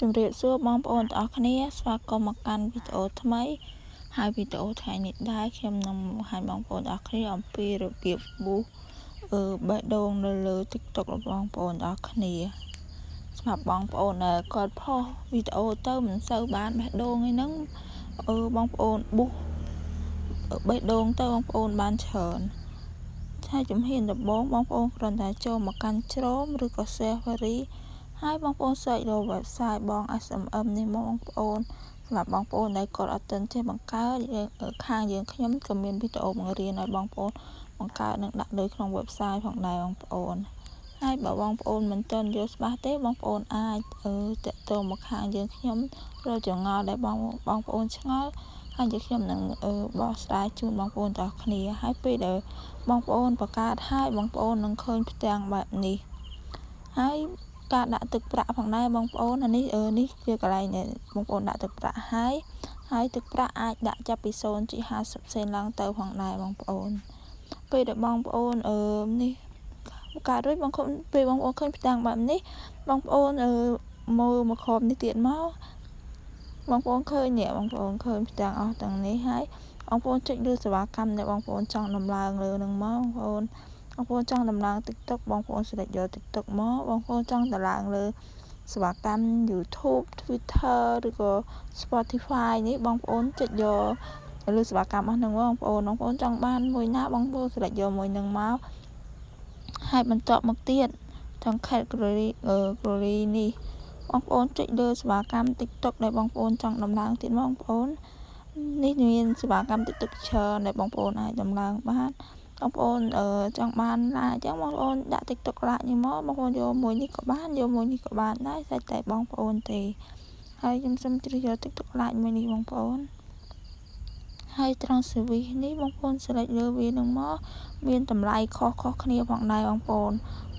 ជំរាបសួរបងប្អូនទាំងអស់គ្នាស្វាគមន៍មកកាន់វីដេអូថ្មីហើយវីដេអូថ្ងៃនេះដែរខ្ញុំនឹងបង្ហាញបងប្អូនទាំងអស់គ្នាអំពីរបៀបប៊ូសបេះដូងនៅលើ TikTok របស់បងប្អូនទាំងអស់គ្នាសម្រាប់បងប្អូនគាត់ផុសវីដេអូទៅមិនសូវបានបេះដូងឯហ្នឹងបងប្អូនប៊ូសបេះដូងទៅបងប្អូនបានច្រើនហើយជំហានដំបូងបងប្អូនគ្រាន់តែចូលមកកាន់ជ្រមឬក៏ Safari ហើយបងប្អូន search លើ website បង SMM នេះបងប្អូនសម្រាប់បងប្អូនដែលគាត់អត់ទាន់ចេះបង្កើតខាងយើងខ្ញុំក៏មានវីដេអូបង្រៀនឲ្យបងប្អូនបង្កើតនិងដាក់លើក្នុង website ផងដែរបងប្អូនហើយបើបងប្អូនមិនទាន់យល់ច្បាស់ទេបងប្អូនអាចតាក់ទងមកខាងយើងខ្ញុំរកចងល់ដែលបងប្អូនឆ្ងល់ហើយយើងខ្ញុំនឹងបកស្រាយជូនបងប្អូនទាំងគ្នាហើយពេលដែលបងប្អូនបង្កើតហើយបងប្អូននឹងឃើញផ្ទាំងបែបនេះហើយការដាក់ទឹកប្រាក់ផងដែរបងប្អូននេះជាកន្លែងដែលបងប្អូនដាក់ទឹកប្រាក់ហើយទឹកប្រាក់អាចដាក់ចាប់ពី0.50 សេនឡើងទៅផងដែរបងប្អូនពេលដែលបងប្អូននេះកើតរួចពេលបងប្អូនឃើញផ្ទាំងបែបនេះបងប្អូនមើលមកខមនេះទៀតមកបងប្អូនឃើញបងប្អូនឃើញផ្ទាំងអស់ទាំងនេះហើយបងប្អូនចុចលើសេវាកម្មដែលបងប្អូនចង់ដំឡើងលើនឹងមកបងប្អូនចង់ដំឡើង TikTok បងប្អូនselectយក TikTok មកបងប្អូនចង់ដំឡើងលើសេវាកម្ម YouTube Twitter ឬក៏ Spotify នេះបងប្អូនចុចយកលើសេវាកម្មអស់ហ្នឹងបងប្អូនចង់បានមួយណាបងប្អូនselectយកមួយហ្នឹងមកហើយបន្ទាប់មកទៀតtrong category នេះបងប្អូនចុចលើសេវាកម្ម TikTok ដែលបងប្អូនចង់ដំឡើងទៀតបងប្អូននេះមានសេវាកម្ម TikTok ច្រើនដែលបងប្អូនអាចដំឡើងបានបងប្អូនចង់បានឡាអញ្ចឹងបងប្អូនដាក់ TikTok ឡានេះមកបងប្អូនយកមួយនេះក៏បានយកមួយនេះក៏បានដែរតែបងប្អូនទេហើយខ្ញុំសូមជ្រើសយក TikTok ឡាមួយនេះបងប្អូនហើយត្រង់ service នេះបងប្អូន select លើវានឹងមកមានតម្លៃខុសគ្នាផងដែរបងប្អូន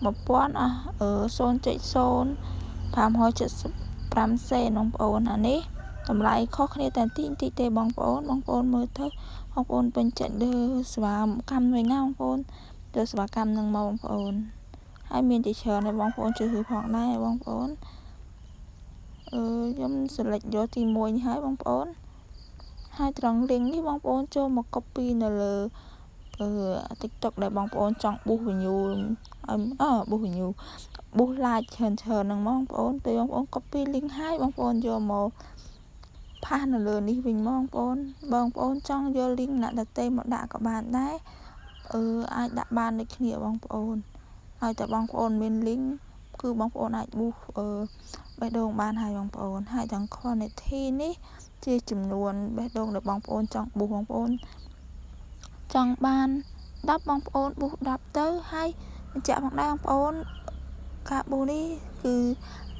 1000អស់0.0575 សេនបងប្អូនអានេះតម្លៃខុសគ្នាតែតិចទេបងប្អូនមើលទៅបងប្អូនពេញចិត្តលើសេវាកម្មមួយណាបងប្អូនទៅសេវាកម្មនឹងមកបងប្អូនហើយមានជាច្រើនដែរបងប្អូនជួយផងដែរបងប្អូនខ្ញុំ select យកទី1នេះហើយបងប្អូនហើយត្រង់ link នេះបងប្អូនចូលមក copy នៅលើTikTok ដែលបងប្អូនចង់ boost view ប៊ូស like ច្រើនហ្នឹងបងប្អូនពេលបងប្អូន copy link ហើយបងប្អូនយកមកផាសនៅលើនេះវិញបងប្អូនចង់យក link អ្នកដទៃមកដាក់ក៏បានដែរអាចដាក់បានដូចគ្នាបងប្អូនហើយតែបងប្អូនមាន link គឺបងប្អូនអាច boost បេះដូងបានហើយបងប្អូនហើយទាំង quantity នេះជាចំនួនបេះដូងដែលបងប្អូនចង់ boost បងប្អូនចង់បាន10បងប្អូន boost 10ទៅហើយបញ្ជាក់ផងដែរបងប្អូនការប៊ូនេះគឺ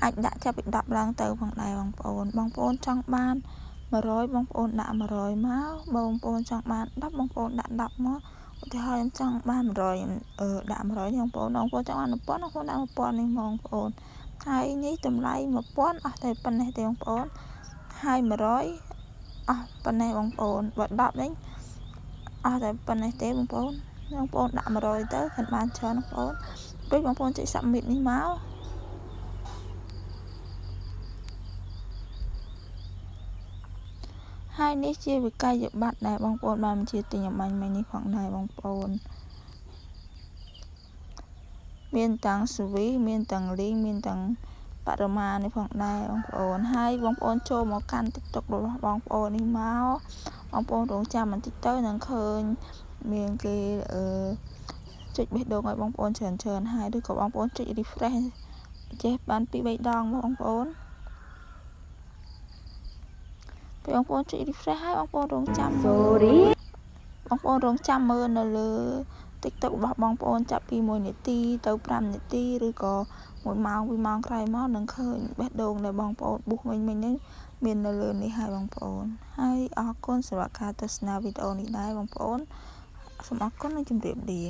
អាចដាក់ចាប់ពី10ឡើងទៅផងដែរបងប្អូនចង់បាន100បងប្អូនដាក់100មកបងប្អូនចង់បាន10បងប្អូនដាក់10មកឧទាហរណ៍ខ្ញុំចង់បាន100ដាក់100នេះបងប្អូនចង់បាន1000បងប្អូនដាក់1000នេះបងប្អូនហើយនេះតម្លៃ1000អស់តែប៉ុណ្ណេះទេបងប្អូនហើយ100អស់ប៉ុណ្ណេះបងប្អូនបើ10វិញអស់តែប៉ុណ្ណេះទេបងប្អូនដាក់100ទៅគាត់បានច្រើនបងប្អូនរួចបងប្អូនចុច submit នេះមកហើយនេះជាវិក័យប័ត្រដែលបងប្អូនបានបញ្ជាទិញអំបញ្ញមិញនេះផងដែរបងប្អូនមានទាំង service មានទាំង link មានទាំងបរិមាណនេះផងដែរបងប្អូនហើយបងប្អូនចូលមកកាន់ TikTok របស់បងប្អូននេះមកបងប្អូនរងចាំបន្តិចទៅនឹងឃើញមានគេចុចបេះដូងឲ្យបងប្អូនច្រើនហើយឬក៏បងប្អូនចុច refresh ចេះបាន 2-3 ដងបងប្អូនពេលបងប្អូនចុច refresh ហើយបងប្អូនរងចាំមើលនៅលើ TikTok របស់បងប្អូនចាប់ពី1នាទីទៅ5នាទីឬក៏1ម៉ោង2ម៉ោងក្រោយមកនឹងឃើញបេះដូងដែលបងប្អូន boost វិញនេះមាននៅលើនេះហើយបងប្អូនហើយអរគុណសម្រាប់ការទស្សនាវីដេអូនេះដែរបងប្អូនសូមអរគុណនិងជម្រាបលា